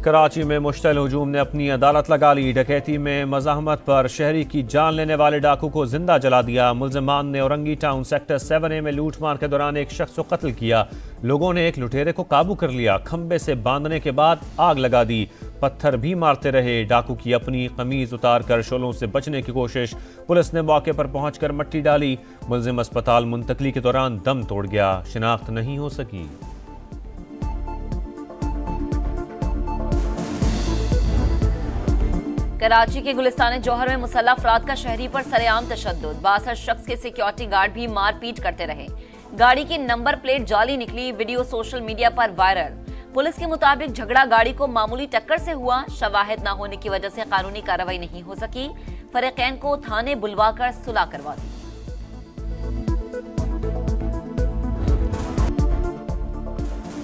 कराची में मुश्तल हुजूम ने अपनी अदालत लगा ली। डकैती में मज़ाहमत पर शहरी की जान लेने वाले डाकू को जिंदा जला दिया। मुल्ज़िमान ने औरंगी टाउन सेक्टर 7A में लूटमार के दौरान एक शख्स को कत्ल किया। लोगों ने एक लुटेरे को काबू कर लिया। खंबे से बांधने के बाद आग लगा दी। पत्थर भी मारते रहे। डाकू की अपनी कमीज उतार कर शोलों से बचने की कोशिश। पुलिस ने मौके पर पहुंचकर मट्टी डाली। मुल्जिम अस्पताल मुंतकली के दौरान दम तोड़ गया। शिनाख्त नहीं हो सकी। कराची के गुलिस्तान जौहर में मुसल्लह अफराद का शहरी पर सरेआम तशद्दुद। 62 शख्स के सिक्योरिटी गार्ड भी मारपीट करते रहे। गाड़ी की नंबर प्लेट जाली निकली। वीडियो सोशल मीडिया पर वायरल। पुलिस के मुताबिक झगड़ा गाड़ी को मामूली टक्कर से हुआ। शवाहिद न होने की वजह से कानूनी कार्रवाई नहीं हो सकी। फरीकैन को थाने बुलवाकर सुलह करवा दी।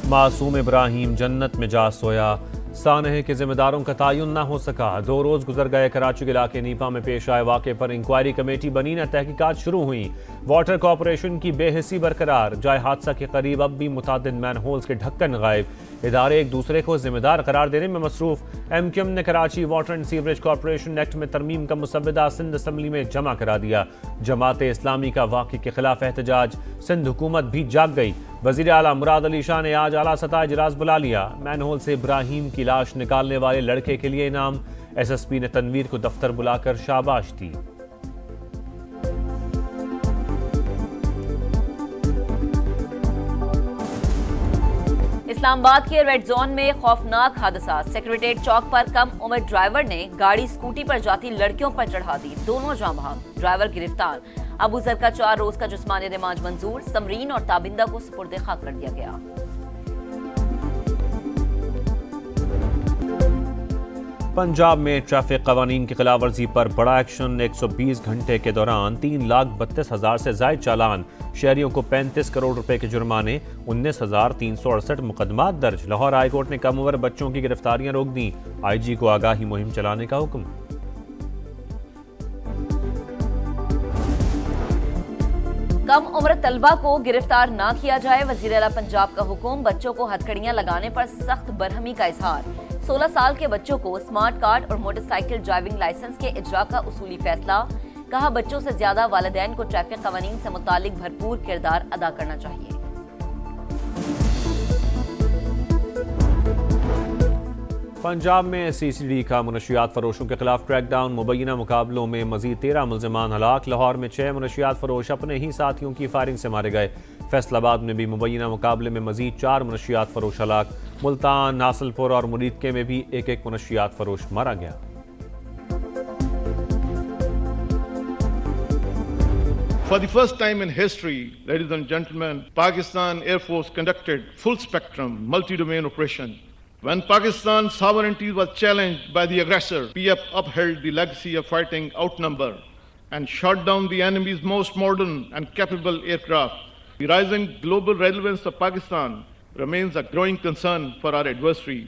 मासूम इब्राहिम जन्नत में जा सोया। सानहे के जिम्मेदारों का तयन न हो सका। 2 रोज गुजर गए। कराची के इलाके नीपा में पेश आए वाक़े पर इंक्वायरी कमेटी बनी न तहकीकात शुरू हुई। वाटर कॉरपोरेशन की बेहिसी बरकरार। जाए हादसा के करीब अब भी मुतादिद मैनहोल्स के ढक्कन गायब। इदारे एक दूसरे को जिम्मेदार करार देने में मसरूफ। MQM ने Karachi water and sewerage corporation act में तरमीम का मुसव्वदा सिंध असम्बली में जमा करा दिया। जमात इस्लामी का वाक़े के खिलाफ एहतजाज। सिंध हुकूमत भी जाग गई। वज़ीर आला मुराद अली शाह ने आज आला सतह इजलास बुला लिया। मैनहोल से इब्राहिम की लाश निकालने वाले लड़के के लिए इनाम। SSP ने तनवीर को दफ्तर बुलाकर शाबाश दी। इस्लामाबाद के रेड जोन में खौफनाक हादसा। सेक्रेटेरिएट चौक पर कम उम्र ड्राइवर ने गाड़ी स्कूटी पर जाती लड़कियों पर चढ़ा दी। दोनों जाँ बहक। ड्राइवर गिरफ्तार। अबू जर का 4 रोज का जिस्मानी रिमांड मंजूर। समरीन और ताबिंदा को सुपुर्द खाक कर दिया गया। पंजाब में ट्रैफिक कवानीन की खिलाफ वर्जी पर बड़ा एक्शन। 120 घंटे के दौरान 3,32,000 से ज्यादा चालान। शहरियों को 35 करोड़ रुपए के जुर्माने। 19,368 मुकदमात दर्ज। लाहौर हाईकोर्ट ने कम उम्र बच्चों की गिरफ्तारियां रोक दी। IG को आगाही मुहिम चलाने का हुक्म। कम उम्र तलबा को गिरफ्तार ना किया जाए। वज़ीर आला पंजाब का हुक्म। बच्चों को हथकड़ियां लगाने पर सख्त बरहमी का इजहार। 16 साल के बच्चों को स्मार्ट कार्ड और मोटरसाइकिल ड्राइविंग लाइसेंस के इजरा का उसूली फैसला। कहा बच्चों से ज्यादा वालिदैन को ट्रैफिक कवानीन से मुतालिक भरपूर किरदार अदा करना चाहिए। पंजाब में CCD का मुनशियात फरोशों के खिलाफ क्रैकडाउन। मुबैना मुकाबलों में मजीद 13 मुल्जिमान हलाक। लाहौर में 6 मुनशियात फरोश अपने ही साथियों की फायरिंग से मारे गए। फैसलाबाद में भी मुबैना मुकाबले में मजीद 4 मुनशियात फरोश हलाक। मुल्तान, नासलपुर और मुरीदके में भी एक मुनशियात फरोश मारा गया। For the first time in history, ladies and gentlemen, Pakistan Air Force conducted full spectrum multi-domain operation. When Pakistan's sovereignty was challenged by the aggressor, PF upheld the legacy of fighting outnumbered and shot down the enemy's most modern and capable aircraft. The rising global relevance of Pakistan remains a growing concern for our adversary.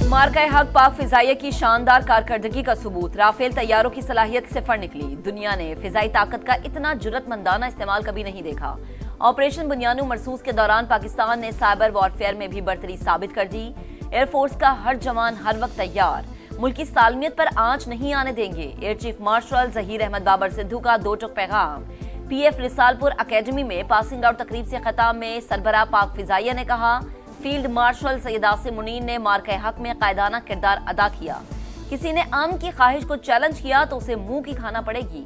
मार्का हक पाक फिजाइया की शानदार कारकर्दगी का सबूत। Rafale तैयारों की सलाहियत सिफर निकली। दुनिया ने फिजाई ताकत का इतना जुर्रतमंदाना इस्तेमाल कभी नहीं देखा। ऑपरेशन बुनियानू मरसूस के दौरान पाकिस्तान ने साइबर वॉरफेयर में भी बरतरी साबित कर दी। एयरफोर्स का हर जवान हर वक्त तैयार। मुल्क की सालमियत पर आंच नहीं आने देंगे। Air chief marshal Zaheer Ahmed Babar Sidhu का 2 टुक पैगाम। PF रिसालपुर अकेडमी में पासिंग आउट तकरीब से खिताब में सरबराह पाक फिजाइया ने कहा फील्ड मार्शल सैयद आसिम मुनीर ने मार्का हक में कायदाना किरदार अदा किया। किसी ने आम की ख्वाहिश को चैलेंज किया तो उसे मुंह की खाना पड़ेगी।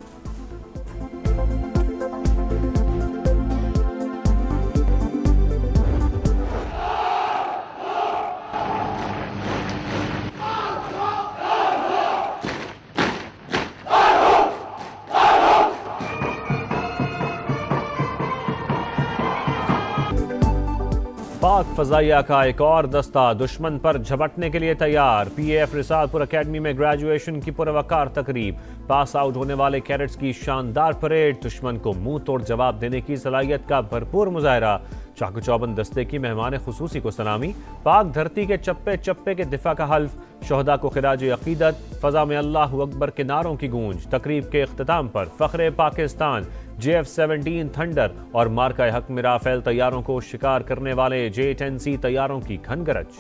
पाक फजाइया का एक और दस्ता दुश्मन पर झपटने के लिए तैयार। PF रिसालपुर अकेडमी में ग्रेजुएशन की पुरवकार तकरीब। पास आउट होने वाले कैडेट्स की शानदार परेड। दुश्मन को मुंह तोड़ जवाब देने की सलाहियत का भरपूर मुजाहरा। चाकू चौबंद दस्ते की मेहमान खुसूसी को सलामी। पाक धरती के चप्पे चप्पे के दिफा का हल्फ। शोहदा को खिराज अकीदत। फजा में अल्लाहु अकबर के नारों की गूंज। तकरीब के इख्तिताम पर फख्रे पाकिस्तान, JF-17 थंडर और मार्का हक में राफेल तैयारों को शिकार करने वाले J-10C तैयारों की घनगरज।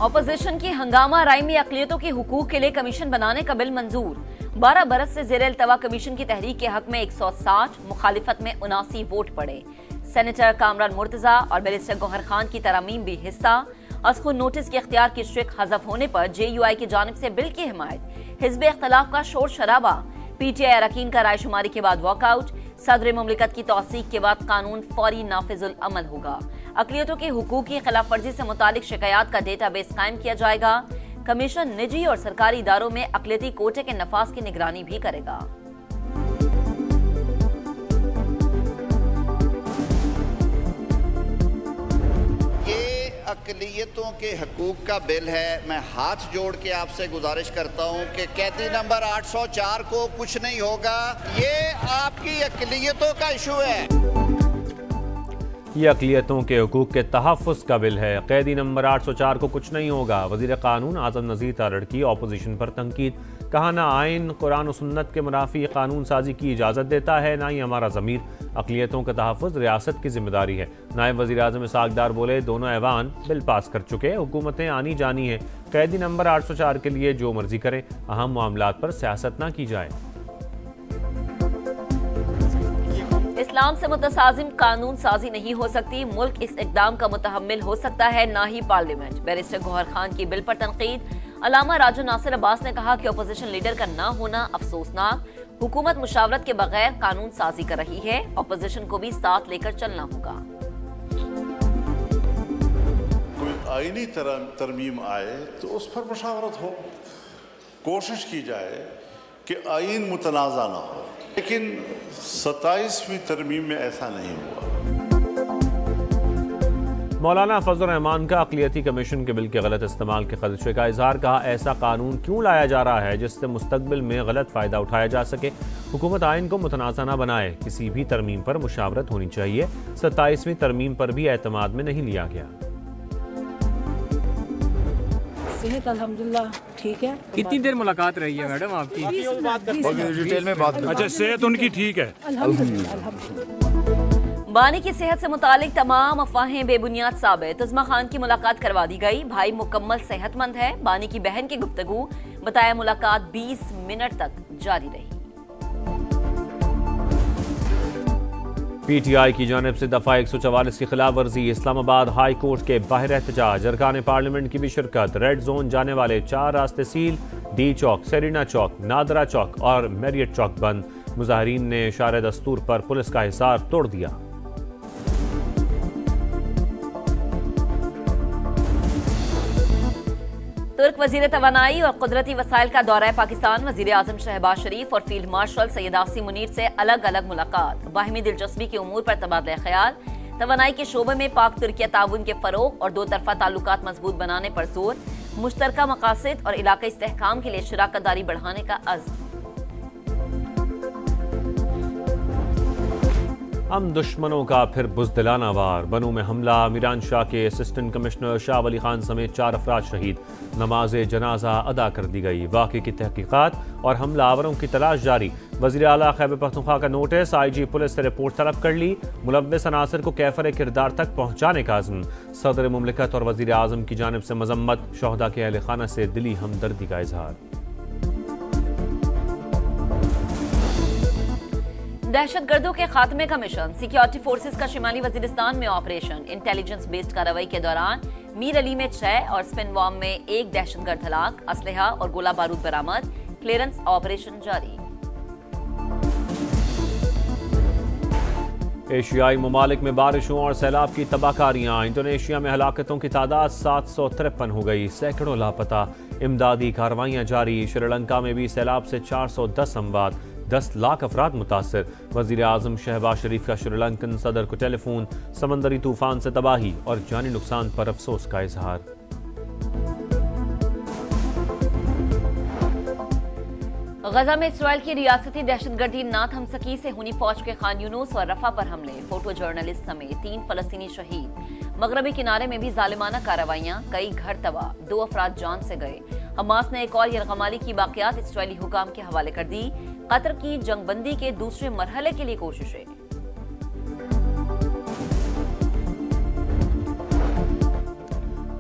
ऑपोजिशन की हंगामा राय में अक़लियतों के हुकूक के लिए कमीशन बनाने का बिल मंजूर। 12 बरस से ज़ेर अल्तवा कमीशन की तहरीक के हक में 160, मुखालिफत में 79 वोट पड़े। सेनेटर कामरान मुर्तजा और बैरिस्टर गौहर खान की तरमीम भी हिस्सा। अस्खुन नोटिस के इख्तियार की स्ट्रिक हज़फ होने पर JUI की जानिब से बिल की हिमायत। हिज़्ब इख्तिलाफ का शोर शराबा। PTI अरकान का रायशुमारी के बाद वॉकआउट। सदर मुमलिकत की तौसीक के बाद कानून फौरी नाफिजुल अमल होगा। अक़लियतों के हुकूक की खिलाफ वर्जी से मुतालिक शिकायत का डेटाबेस कायम किया जाएगा। कमीशन निजी और सरकारी इदारों में अक़लियती कोटे के नफाज की निगरानी भी करेगा। अक़लियतों के हकूक का बिल है। मैं हाथ जोड़ के आपसे गुजारिश करता हूं कि कैदी नंबर 804 को कुछ नहीं होगा। ये आपकी अक़लियतों का इशू है। ये अक़लियतों के हुकूक के तहफ़्फ़ुज़ का बिल है। कैदी नंबर 804 को कुछ नहीं होगा। वज़ीर कानून आज़म नज़ीर तारड़ की ऑपोजिशन पर तनकीद। कहा ना आइन कुरान और सुन्नत के मुनाफी कानून साजी की इजाज़त देता है, ना ही हमारा ज़मीर। अक़लियतों का तहफ़्फ़ुज़ रियासत की जिम्मेदारी है। नायब वज़ीर आज़म इसहाक़ डार बोले, दोनों ऐवान बिल पास कर चुके, हुकूमतें आनी जानी हैं। कैदी नंबर 804 के लिए जो मर्जी करें, अहम मामलात पर सियासत ना की जाए। इस्लाम से मुतसाजिम कानून साजी नहीं हो सकती। मुल्क इस इक़दाम का मुतहम्मिल हो सकता है, ना ही पार्लियामेंट। बैरिस्टर गौहर खान की बिल पर तनकीद। अल्लामा राजू नासिर अब्बास ने कहा कि अपोजिशन लीडर का ना होना अफसोसनाक। हुकूमत मुशावरत के बगैर कानून साजी कर रही है। अपोजिशन को भी साथ लेकर चलना होगा। कोई आईनी तरमीम आए तो उस पर मुशावरत हो, कोशिश की जाए कि आइन मुतनाज़ा ना हो, लेकिन 27वीं तरमीम में ऐसा नहीं हुआ। मौलाना फजल रहमान का अक़लियती कमीशन के बिल के गलत इस्तेमाल के खदशे का इजहार। कहा, ऐसा कानून क्यों लाया जा रहा है जिससे मुस्तकबिल में गलत फ़ायदा उठाया जा सके। हुकूमत आइन को मुतनाज़ा न बनाए। किसी भी तरमीम पर मुशावरत होनी चाहिए। 27वीं तरमीम पर भी एतमाद में नहीं लिया गया। सेहत अल्हम्दुलिल्लाह ठीक है। कितनी देर मुलाकात रही है मैडम आपकी? डिटेल में बात। अच्छा, सेहत उनकी ठीक है? अल्हम्दुलिल्लाह। बानी की सेहत से मुतालिक तमाम अफवाहें बेबुनियाद साबित। उज़्मा खान की मुलाकात करवा दी गई। भाई मुकम्मल सेहतमंद है। बानी की बहन की गुफ्तगू। बताया मुलाकात 20 मिनट तक जारी रही। PTI की जानिब से दफा 144 की खिलाफ वर्जी। इस्लामाबाद हाई कोर्ट के बाहर एहतजाज। अरकान पार्लियामेंट की भी शिरकत। रेड जोन जाने वाले 4 रास्ते सील। D चौक, सेरिना चौक, नादरा चौक और मैरियट चौक बंद। मुजाहरीन ने इशारे दस्तूर पर पुलिस का हिसार तोड़ दिया। तुर्क वजीर तवानाई और कुदरती वसाइल का दौरा पाकिस्तान। वजीर आजम शहबाज शरीफ और फील्ड मार्शल सैयद आसिम मुनीर से अलग अलग मुलाकात। बाहिमी दिलचस्पी के उमूर पर तबादला ख्याल। तवानाई के शोबे में पाक तुर्किया ताउन के फरोग और 2 तरफा ताल्लुकात मजबूत बनाने पर जोर। मुश्तरका मकासद और इलाका इस्तेहकाम के लिए शराकत दारी बढ़ाने का अज़्म। हम दुश्मनों का फिर बुज़दिलाना वार। बनू में हमला। मीरान शाह के असिस्टेंट कमिश्नर शाह वली खान समेत 4 अफराद शहीद। नमाज जनाजा अदा कर दी गई। वाक़े की तहकीकात और हमलावरों की तलाश जारी। वज़ीर आला खैबर पख्तूनख्वा का नोटिस। IG पुलिस से रिपोर्ट तलब कर ली। मुलव्विस अनासर को कैफर किरदार तक पहुँचाने का अज़्म। सदर मुमलिकत और वज़ीर आज़म की जानिब से मजम्मत। शोहदा के अहल खाना से दिली हमदर्दी का इजहार। दहशतगर्दों के खात्मे का मिशन। सिक्योरिटी फोर्सेस का शिमाली वजीरिस्तान में ऑपरेशन। इंटेलिजेंस बेस्ड कार्रवाई के दौरान मीर अली में 6 और स्पिनवाम में 1 दहशतगर्द हलाक। असलहा और गोला बारूद बरामद। क्लियरेंस ऑपरेशन जारी। एशियाई ममालिक में बारिशों और सैलाब की तबाहकारियां। इंडोनेशिया में हलाकतों की तादाद 753 हो गई। सैकड़ों लापता। इमदादी कार्रवाइयां जारी। श्रीलंका में भी सैलाब से 410 अमवात। 10 लाख अफराद मुतासर। वज़ीर आज़म शहबाज शरीफ का श्रीलंकन सदर को टेलीफोन। समंदरी तूफान से तबाही और जानी नुकसान पर अफसोस का इजहार। गजा में इसराइल की रियासती दहशतगर्दी ना थम सकी से हुनी फौज के खान यूनुस और रफा पर हमले। फोटो जर्नलिस्ट समेत 3 फलस्तीनी शहीद। मगरबी किनारे में भी जालिमाना कार्रवाइयां। कई घर तबाह। 2 अफराद जान से गए। हमास ने एक और यरगमाली की बाक़ियात इसराइली हुकाम के हवाले कर दी। कतर की जंगबंदी के दूसरे मरहले के लिए कोशिशें।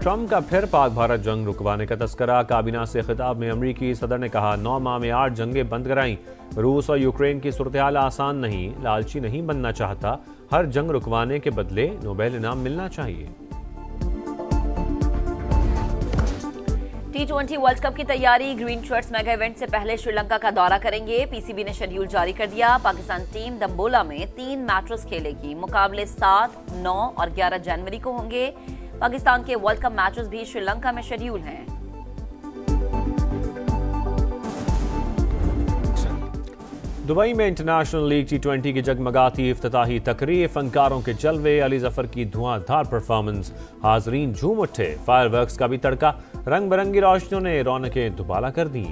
ट्रंप का फिर पाक भारत जंग रुकवाने का तस्करा। काबीना से खिताब में अमरीकी सदर ने कहा 9 माह में 8 जंगें बंद कराईं। रूस और यूक्रेन की सूरत-ए-हाल आसान नहीं, लालची नहीं बनना चाहता, हर जंग रुकवाने के बदले नोबेल इनाम मिलना चाहिए। T20 वर्ल्ड कप की तैयारी। ग्रीन शर्ट्स मेगा इवेंट से पहले श्रीलंका का दौरा करेंगे। पीसीबी ने शेड्यूल जारी कर दिया। पाकिस्तान टीम दम्बोला में 3 मैचेस खेलेगी। मुकाबले 7, 9 और 11 जनवरी को होंगे। पाकिस्तान के वर्ल्ड कप मैचेस भी श्रीलंका में शेड्यूल हैं। दुबई में इंटरनेशनल लीग T20 की जगमगाती इफ्तिताही तकरीर, फनकारों के जलवे, अली जफर की धुआंधार परफॉर्मेंस, हाजरीन झूम उठे। फायरवर्क्स का भी तड़का, रंग बिरंगी रोशनियों ने रौनकें दुबाला कर दी।